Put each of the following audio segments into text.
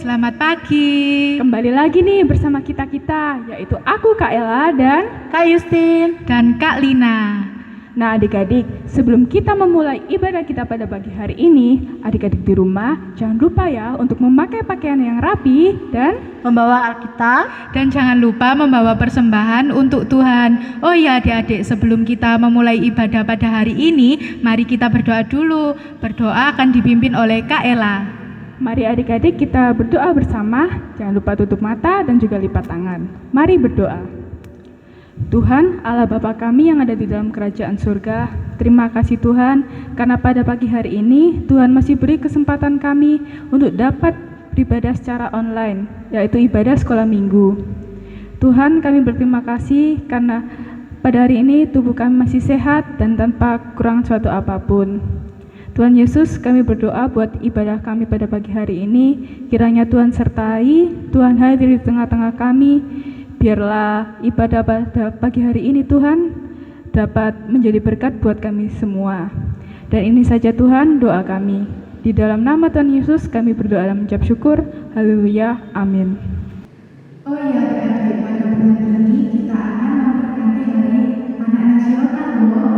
Selamat pagi. Kembali lagi nih bersama kita-kita, yaitu aku Kak Ella dan Kak Justin dan Kak Lina. Nah adik-adik, sebelum kita memulai ibadah kita pada pagi hari ini, adik-adik di rumah jangan lupa ya untuk memakai pakaian yang rapi dan membawa Alkitab. Dan jangan lupa membawa persembahan untuk Tuhan. Oh ya adik-adik, sebelum kita memulai ibadah pada hari ini, mari kita berdoa dulu. Berdoa akan dipimpin oleh Kak Ella. Mari adik-adik kita berdoa bersama, jangan lupa tutup mata dan juga lipat tangan. Mari berdoa. Tuhan, Allah Bapa kami yang ada di dalam kerajaan surga, terima kasih Tuhan, karena pada pagi hari ini, Tuhan masih beri kesempatan kami untuk dapat beribadah secara online, yaitu ibadah sekolah minggu. Tuhan, kami berterima kasih karena pada hari ini tubuh kami masih sehat dan tanpa kurang suatu apapun. Tuhan Yesus, kami berdoa buat ibadah kami pada pagi hari ini, kiranya Tuhan sertai, Tuhan hadir di tengah-tengah kami. Biarlah ibadah pada pagi hari ini Tuhan dapat menjadi berkat buat kami semua. Dan ini saja Tuhan doa kami. Di dalam nama Tuhan Yesus kami berdoa dan mengucap syukur. Haleluya. Amin. Oh iya adik-adik, pada bulan ini kita akan memperingati Hari Anak Nasional loh.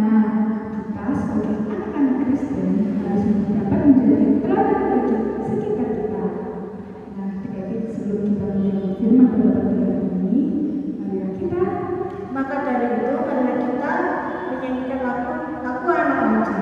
Nah, kita sebagai anak-anak Kristen harus dapat menjadi teladan bagi sekitar kita. Nah, adik-adik, sebelum kita mendengar firman pada Maka dari itu, karena kita menyanyikan lagu anak bangsa.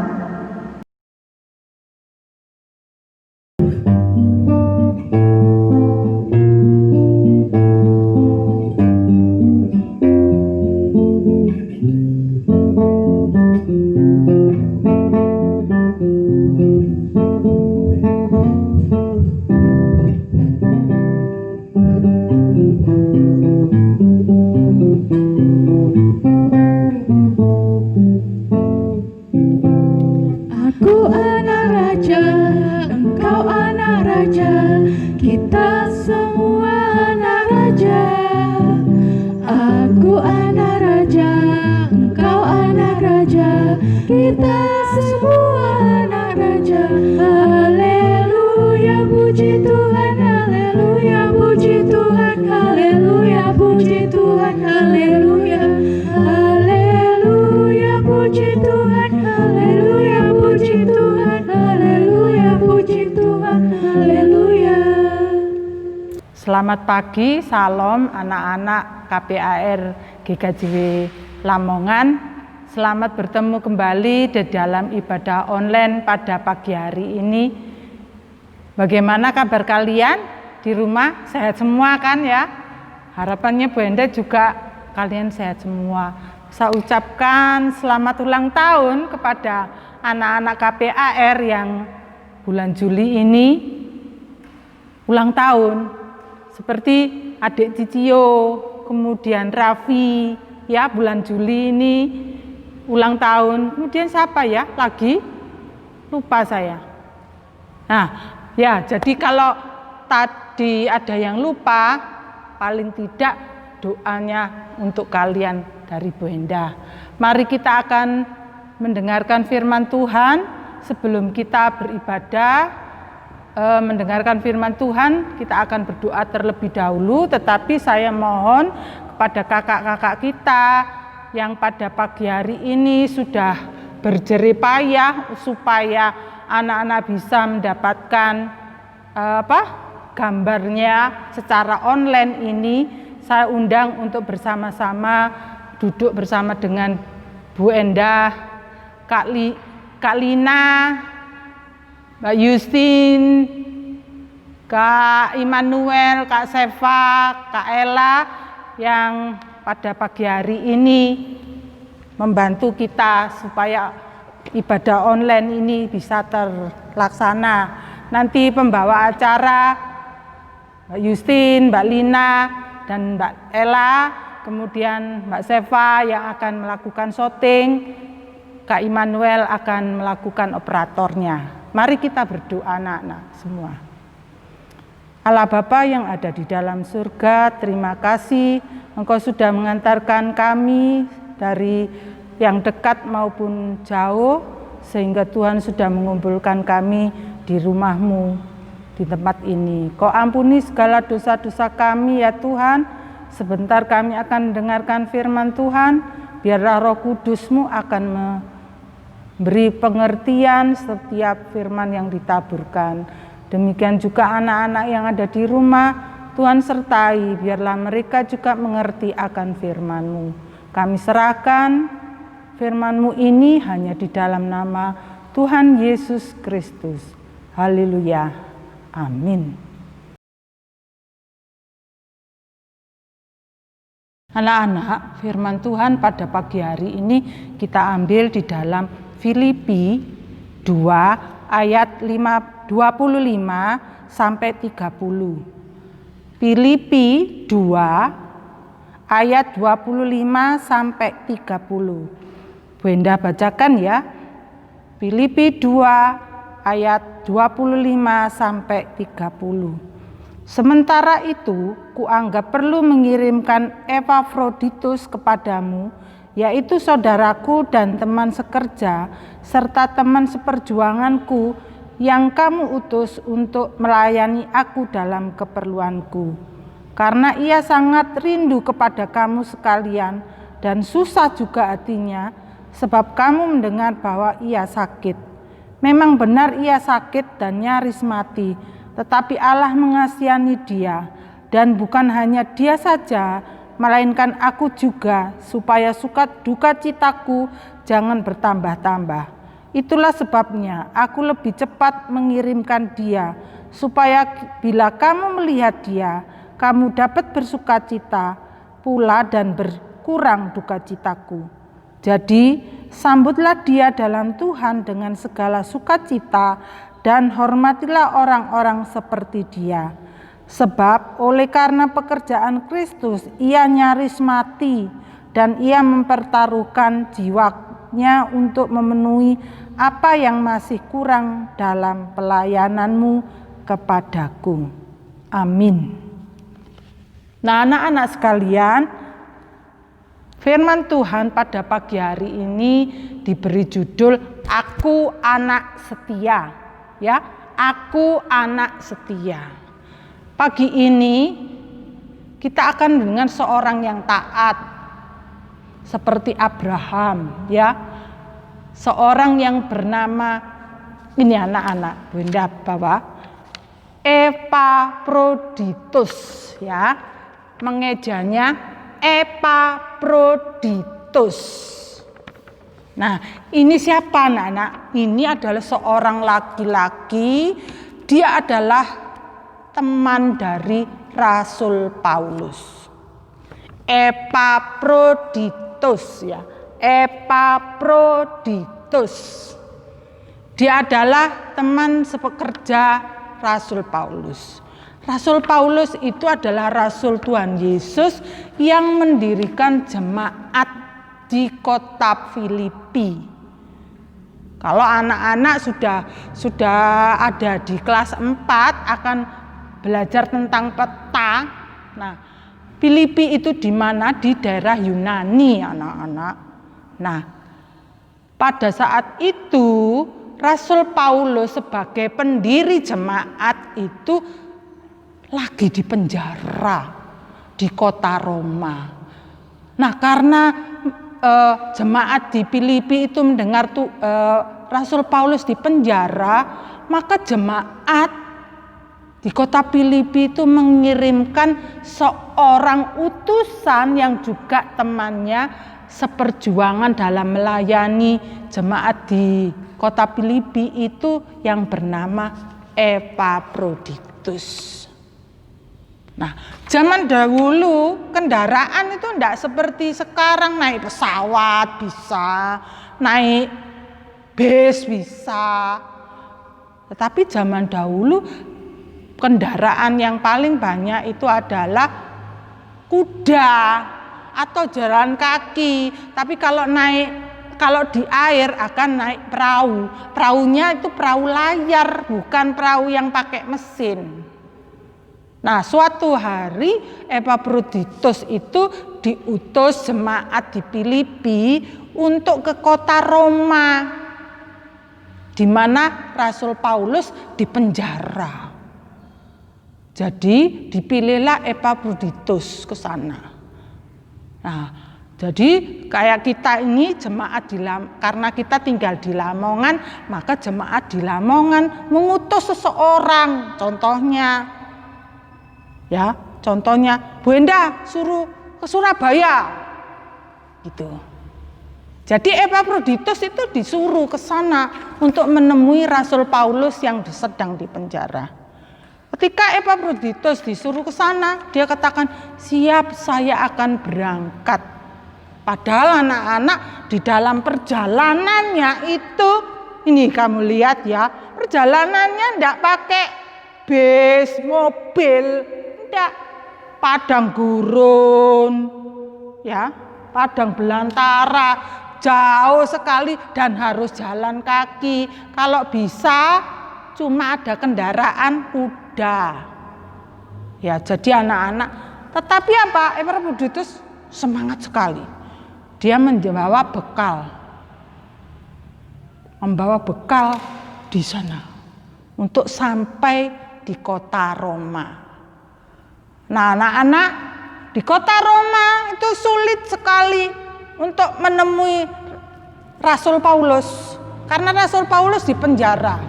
Selamat pagi, salam anak-anak KPAR GKJW Lamongan. Selamat bertemu kembali di dalam ibadah online pada pagi hari ini. Bagaimana kabar kalian di rumah? Sehat semua kan ya? Harapannya Bu Enda juga kalian sehat semua. Saya ucapkan selamat ulang tahun kepada anak-anak KPAR yang bulan Juli ini ulang tahun. Seperti adik Cicio, kemudian Raffi, ya bulan Juli ini ulang tahun. Kemudian siapa ya lagi? Lupa saya. Nah, ya jadi kalau tadi ada yang lupa, paling tidak doanya untuk kalian dari Bu Enda. Mari kita akan mendengarkan firman Tuhan sebelum kita beribadah. Mendengarkan firman Tuhan, kita akan berdoa terlebih dahulu, tetapi saya mohon kepada kakak-kakak kita yang pada pagi hari ini sudah berjerih payah supaya anak-anak bisa mendapatkan gambarnya secara online ini, saya undang untuk bersama-sama duduk bersama dengan Bu Enda, Kak Lina, Mbak Justin, Kak Immanuel, Kak Seva, Kak Ella yang pada pagi hari ini membantu kita supaya ibadah online ini bisa terlaksana. Nanti pembawa acara Mbak Justin, Mbak Lina, dan Mbak Ella, kemudian Mbak Seva yang akan melakukan syuting, Kak Immanuel akan melakukan operatornya. Mari kita berdoa anak-anak semua. Allah Bapa yang ada di dalam surga, terima kasih Engkau sudah mengantarkan kami dari yang dekat maupun jauh, sehingga Tuhan sudah mengumpulkan kami di rumah-Mu. di tempat ini. Kau ampuni segala dosa-dosa kami ya Tuhan. Sebentar kami akan mendengarkan firman Tuhan. Biarlah Roh Kudus-Mu akan memberi pengertian setiap firman yang ditaburkan. Demikian juga anak-anak yang ada di rumah, Tuhan sertai, biarlah mereka juga mengerti akan firman-Mu. Kami serahkan firman-Mu ini hanya di dalam nama Tuhan Yesus Kristus. Haleluya. Amin. Anak-anak, firman Tuhan pada pagi hari ini kita ambil di dalam Filipi 2 ayat 25 sampai 30. Filipi 2 ayat 25 sampai 30. Bu Enda bacakan ya. Filipi 2 ayat 25 sampai 30. Sementara itu, kuanggap perlu mengirimkan Epafroditus kepadamu, yaitu saudaraku dan teman sekerja, serta teman seperjuanganku yang kamu utus untuk melayani aku dalam keperluanku. Karena ia sangat rindu kepada kamu sekalian dan susah juga hatinya, sebab kamu mendengar bahwa ia sakit. Memang benar ia sakit dan nyaris mati, tetapi Allah mengasihani dia, dan bukan hanya dia saja, melainkan aku juga, supaya duka citaku jangan bertambah-tambah. Itulah sebabnya aku lebih cepat mengirimkan dia, supaya bila kamu melihat dia, kamu dapat bersuka cita pula dan berkurang duka citaku. Jadi sambutlah dia dalam Tuhan dengan segala sukacita, dan hormatilah orang-orang seperti dia. Sebab oleh karena pekerjaan Kristus ia nyaris mati, dan ia mempertaruhkan jiwanya untuk memenuhi apa yang masih kurang dalam pelayananmu kepadaku. Amin. Nah, anak-anak sekalian, firman Tuhan pada pagi hari ini diberi judul Aku Anak Setia. Ya, aku anak setia. Pagi ini kita akan dengan seorang yang taat seperti Abraham, ya. Seorang yang bernama, ini anak-anak, Bunda bawa, Epafroditus, ya. Mengejanya Epafroditus. Nah, ini siapa anak-anak? Ini adalah seorang laki-laki, dia adalah teman dari Rasul Paulus. Epafroditus ya, Epafroditus. Dia adalah teman sepekerja Rasul Paulus. Rasul Paulus itu adalah Rasul Tuhan Yesus yang mendirikan jemaat di kota Filipi. Kalau anak-anak sudah ada di kelas 4 akan belajar tentang peta. Nah, Filipi itu di mana? Di daerah Yunani, anak-anak. Nah, pada saat itu Rasul Paulus sebagai pendiri jemaat itu lagi di penjara di kota Roma. Nah, karena jemaat di Filipi itu mendengar Rasul Paulus di penjara, maka jemaat di kota Filipi itu mengirimkan seorang utusan yang juga temannya seperjuangan dalam melayani jemaat di kota Filipi itu yang bernama Epafroditus. Nah, zaman dahulu kendaraan itu tidak seperti sekarang, naik pesawat bisa, naik bis bisa. Tetapi zaman dahulu kendaraan yang paling banyak itu adalah kuda atau jalan kaki. Tapi kalau di air akan naik perahu. Perahunya itu perahu layar, bukan perahu yang pakai mesin. Nah, suatu hari Epafroditus itu diutus jemaat di Filipi untuk ke kota Roma, di mana Rasul Paulus dipenjara. Jadi dipilihlah Epaphroditus ke sana. Nah, jadi kayak kita ini jemaat karena kita tinggal di Lamongan, maka jemaat di Lamongan mengutus seseorang, contohnya Bu Enda suruh ke Surabaya, gitu. Jadi Epaphroditus itu disuruh ke sana untuk menemui Rasul Paulus yang sedang dipenjara. Ketika Epaphroditus disuruh ke sana, dia katakan, "Siap, saya akan berangkat." Padahal anak-anak di dalam perjalanannya itu, ini kamu lihat ya, perjalanannya enggak pakai bis, mobil, enggak, padang gurun, ya, padang belantara, jauh sekali dan harus jalan kaki. Kalau bisa cuma ada kendaraan kuda. Ya, jadi anak-anak, tetapi apa? Epaphroditus semangat sekali. Dia membawa bekal di sana untuk sampai di kota Roma. Nah, anak-anak, di kota Roma itu sulit sekali untuk menemui Rasul Paulus, karena Rasul Paulus dipenjara.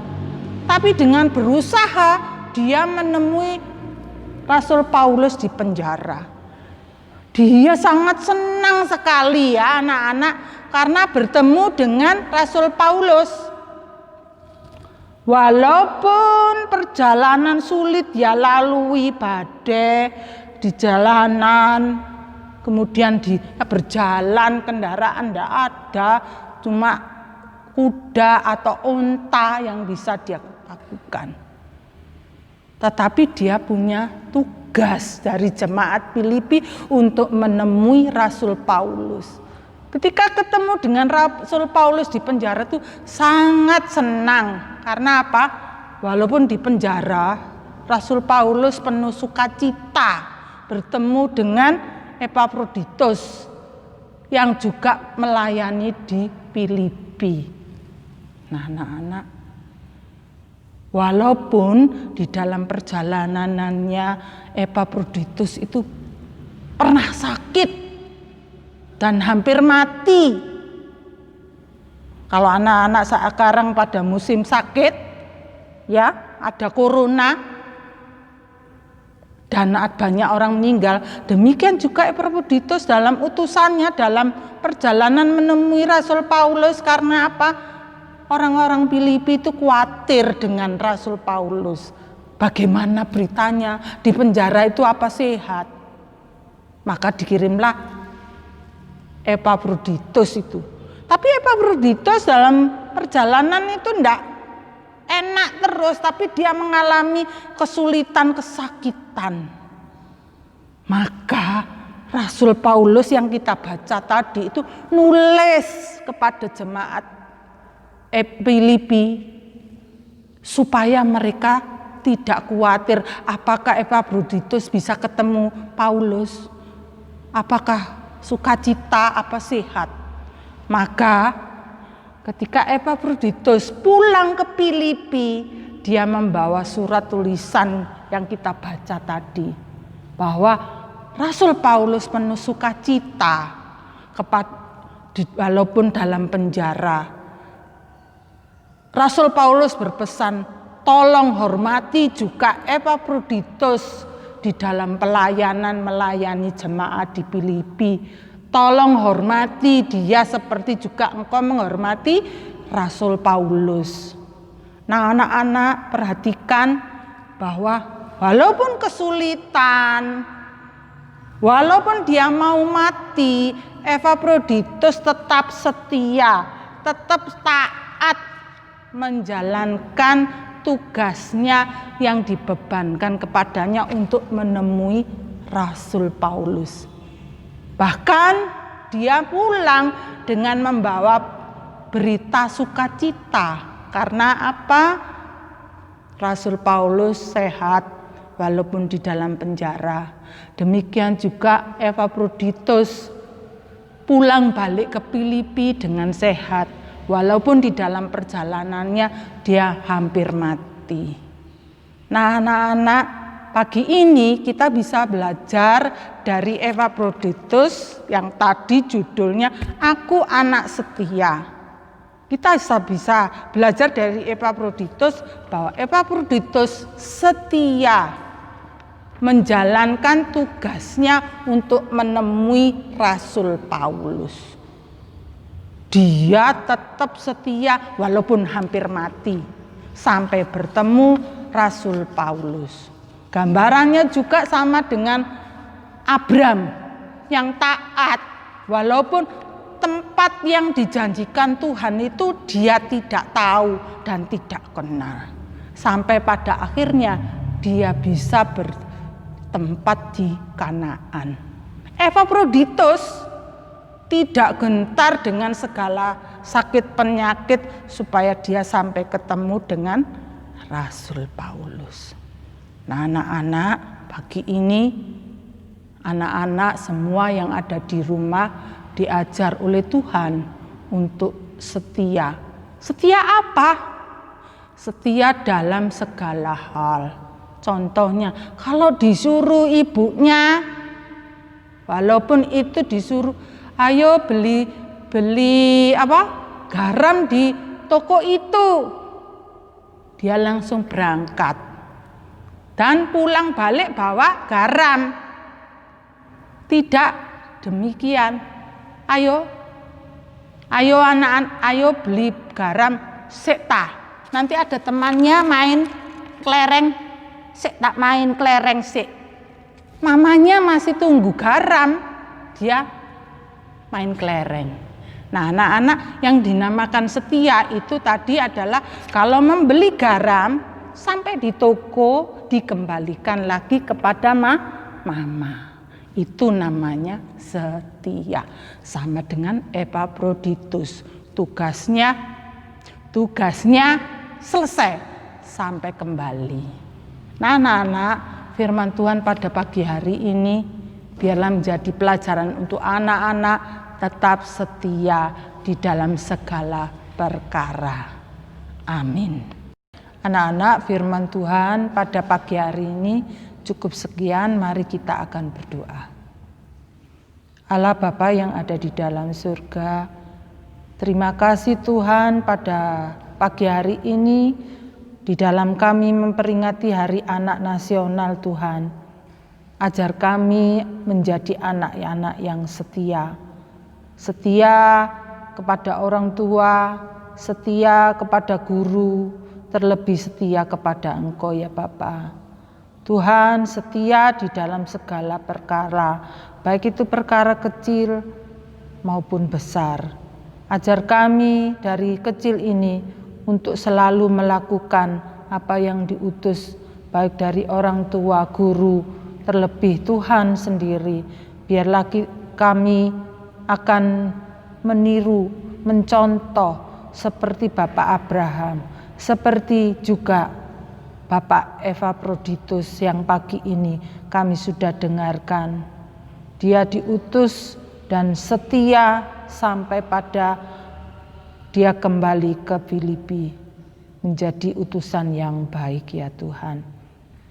Tapi dengan berusaha dia menemui Rasul Paulus di penjara. Dia sangat senang sekali ya anak-anak, karena bertemu dengan Rasul Paulus. Walaupun perjalanan sulit, ya lalui badai di jalanan, kemudian berjalan kendaraan tidak ada, cuma kuda atau unta yang bisa dia lakukan. Tetapi dia punya tugas dari jemaat Filipi untuk menemui Rasul Paulus. Ketika ketemu dengan Rasul Paulus di penjara itu sangat senang. Karena apa? Walaupun di penjara, Rasul Paulus penuh sukacita bertemu dengan Epaphroditus yang juga melayani di Filipi. Nah, anak-anak, walaupun di dalam perjalanannya Epaphroditus itu pernah sakit dan hampir mati. Kalau anak-anak sekarang pada musim sakit, ya, ada corona, dan banyak orang meninggal. Demikian juga Epaphroditus dalam utusannya dalam perjalanan menemui Rasul Paulus. Karena apa? Orang-orang Filipi itu khawatir dengan Rasul Paulus. Bagaimana beritanya? Di penjara itu apa sehat? Maka dikirimlah Epaphroditus itu. Tapi Epaphroditus dalam perjalanan itu enggak enak terus, tapi dia mengalami kesulitan, kesakitan. Maka Rasul Paulus yang kita baca tadi itu nulis kepada jemaat Filipi supaya mereka tidak khawatir apakah Epaphroditus bisa ketemu Paulus, apakah sukacita, apa sehat. Maka ketika Epaphroditus pulang ke Filipi, dia membawa surat tulisan yang kita baca tadi, bahwa Rasul Paulus penuh sukacita walaupun dalam penjara. Rasul Paulus berpesan, tolong hormati juga Epaphroditus di dalam pelayanan melayani jemaat di Filipi. Tolong hormati dia seperti juga engkau menghormati Rasul Paulus. Nah, anak-anak, perhatikan bahwa walaupun kesulitan, walaupun dia mau mati, Epaphroditus tetap setia, tetap taat menjalankan tugasnya yang dibebankan kepadanya untuk menemui Rasul Paulus. Bahkan dia pulang dengan membawa berita sukacita. Karena apa? Rasul Paulus sehat walaupun di dalam penjara. Demikian juga Epaphroditus pulang balik ke Filipi dengan sehat. Walaupun di dalam perjalanannya dia hampir mati. Nah, anak-anak, pagi ini kita bisa belajar dari Epafroditus yang tadi judulnya Aku Anak Setia. Kita bisa belajar dari Epafroditus bahwa Epafroditus setia menjalankan tugasnya untuk menemui Rasul Paulus. Dia tetap setia walaupun hampir mati sampai bertemu Rasul Paulus. Gambarannya juga sama dengan Abram yang taat walaupun tempat yang dijanjikan Tuhan itu dia tidak tahu dan tidak kenal. Sampai pada akhirnya dia bisa bertempat di Kanaan. Epafroditus tidak gentar dengan segala sakit penyakit supaya dia sampai ketemu dengan Rasul Paulus. Nah, anak-anak, pagi ini anak-anak semua yang ada di rumah diajar oleh Tuhan untuk setia. Setia apa? Setia dalam segala hal. Contohnya, kalau disuruh ibunya, walaupun itu disuruh, ayo beli garam di toko itu, dia langsung berangkat dan pulang balik bawa garam. Tidak demikian. Ayo anak-anak, ayo beli garam sik tah. Nanti ada temannya main kelereng, sik tak main kelereng sik. Mamanya masih tunggu garam, dia main kelereng. Nah, anak-anak yang dinamakan setia itu tadi adalah kalau membeli garam sampai di toko dikembalikan lagi kepada mama. Itu namanya setia. Sama dengan Epafroditus. Tugasnya selesai sampai kembali. Nah, anak-anak, firman Tuhan pada pagi hari ini biarlah menjadi pelajaran untuk anak-anak tetap setia di dalam segala perkara. Amin. Anak-anak, firman Tuhan pada pagi hari ini cukup sekian, mari kita akan berdoa. Allah Bapa yang ada di dalam surga, terima kasih Tuhan pada pagi hari ini di dalam kami memperingati Hari Anak Nasional Tuhan. Ajar kami menjadi anak-anak yang setia. Setia kepada orang tua, setia kepada guru, terlebih setia kepada Engkau ya Bapa. Tuhan setia di dalam segala perkara, baik itu perkara kecil maupun besar. Ajar kami dari kecil ini untuk selalu melakukan apa yang diutus, baik dari orang tua, guru, terlebih Tuhan sendiri. Biarlah kami akan meniru, mencontoh seperti Bapak Abraham, seperti juga Bapak Epafroditus yang pagi ini kami sudah dengarkan. Dia diutus dan setia sampai pada dia kembali ke Filipi menjadi utusan yang baik ya Tuhan.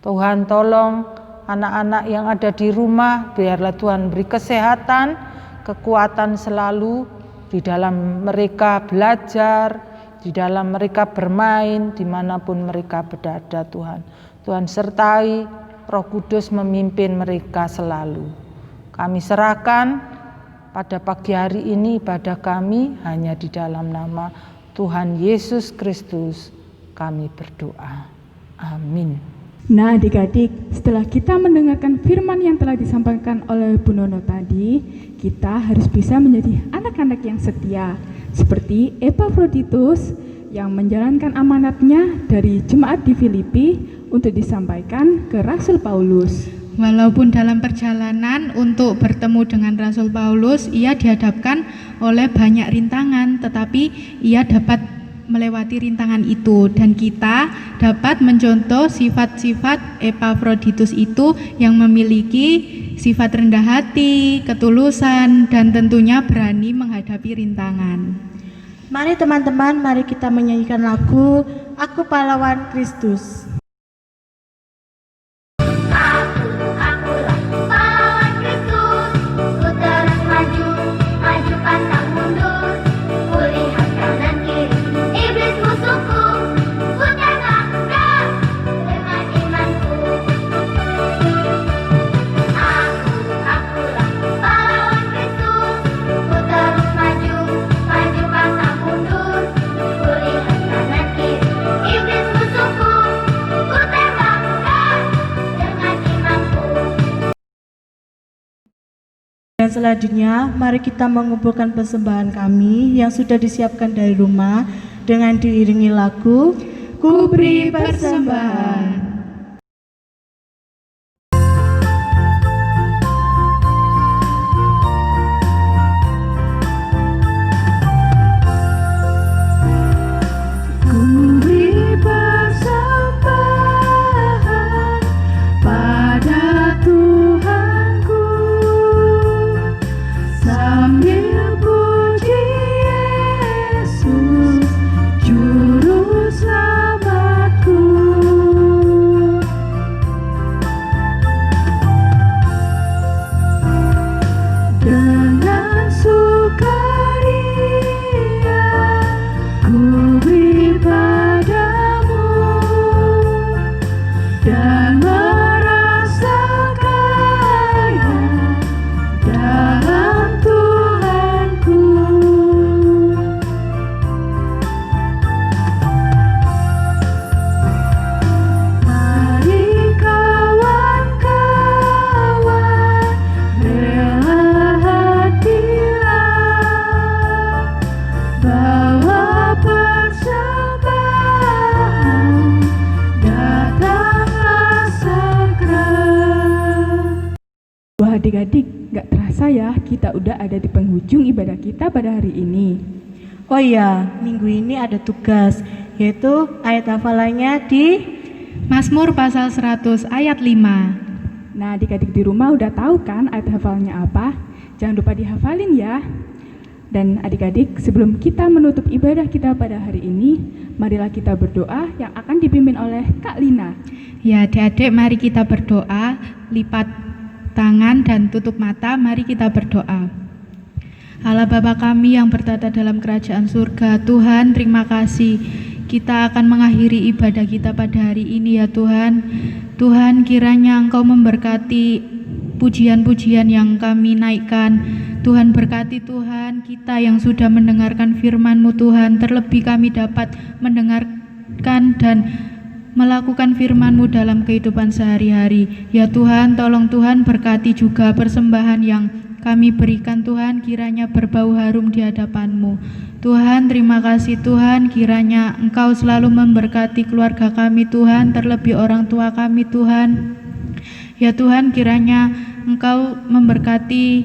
Tuhan tolong anak-anak yang ada di rumah, biarlah Tuhan beri kesehatan, kekuatan selalu di dalam mereka belajar, di dalam mereka bermain, dimanapun mereka berada Tuhan. Tuhan sertai, Roh Kudus memimpin mereka selalu. Kami serahkan pada pagi hari ini ibadah kami hanya di dalam nama Tuhan Yesus Kristus kami berdoa. Amin. Nah adik-adik, setelah kita mendengarkan firman yang telah disampaikan oleh Bu Nono tadi, kita harus bisa menjadi anak-anak yang setia, seperti Epafroditus yang menjalankan amanatnya dari jemaat di Filipi untuk disampaikan ke Rasul Paulus. Walaupun dalam perjalanan untuk bertemu dengan Rasul Paulus, ia dihadapkan oleh banyak rintangan, tetapi ia dapat melewati rintangan itu, dan kita dapat mencontoh sifat-sifat Epafroditus itu yang memiliki sifat rendah hati, ketulusan, dan tentunya berani menghadapi rintangan. Mari teman-teman, mari kita menyanyikan lagu Aku Pahlawan Kristus. selanjutnya, mari kita mengumpulkan persembahan kami yang sudah disiapkan dari rumah dengan diiringi lagu Ku beri persembahan. Wah adik-adik, gak terasa ya kita udah ada di penghujung ibadah kita pada hari ini. Oh iya, minggu ini ada tugas, yaitu ayat hafalannya di Mazmur pasal 100 ayat 5. Nah adik-adik di rumah udah tahu kan ayat hafalnya apa? Jangan lupa dihafalin ya. Dan adik-adik, sebelum kita menutup ibadah kita pada hari ini, marilah kita berdoa yang akan dipimpin oleh Kak Lina. Ya adik-adik, mari kita berdoa, lipat tangan dan tutup mata, mari kita berdoa. Allah Bapa kami yang bertata dalam kerajaan surga, Tuhan terima kasih kita akan mengakhiri ibadah kita pada hari ini ya Tuhan. Tuhan kiranya Engkau memberkati pujian-pujian yang kami naikkan. Tuhan berkati Tuhan kita yang sudah mendengarkan firman-Mu Tuhan, terlebih kami dapat mendengarkan dan melakukan firman-Mu dalam kehidupan sehari-hari. Ya Tuhan, tolong Tuhan berkati juga persembahan yang kami berikan Tuhan, kiranya berbau harum di hadapan-Mu. Tuhan, terima kasih Tuhan, kiranya Engkau selalu memberkati keluarga kami Tuhan, terlebih orang tua kami Tuhan. Ya Tuhan, kiranya Engkau memberkati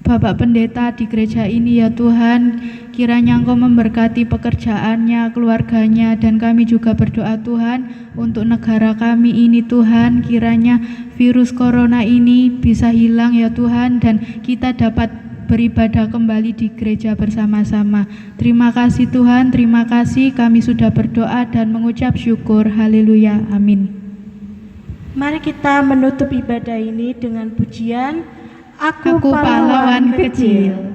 Bapak Pendeta di gereja ini ya Tuhan, kiranya Engkau memberkati pekerjaannya, keluarganya, dan kami juga berdoa Tuhan untuk negara kami ini Tuhan, kiranya virus corona ini bisa hilang ya Tuhan, dan kita dapat beribadah kembali di gereja bersama-sama. Terima kasih Tuhan, terima kasih kami sudah berdoa dan mengucap syukur. Haleluya, amin. Mari kita menutup ibadah ini dengan pujian Aku pahlawan kecil.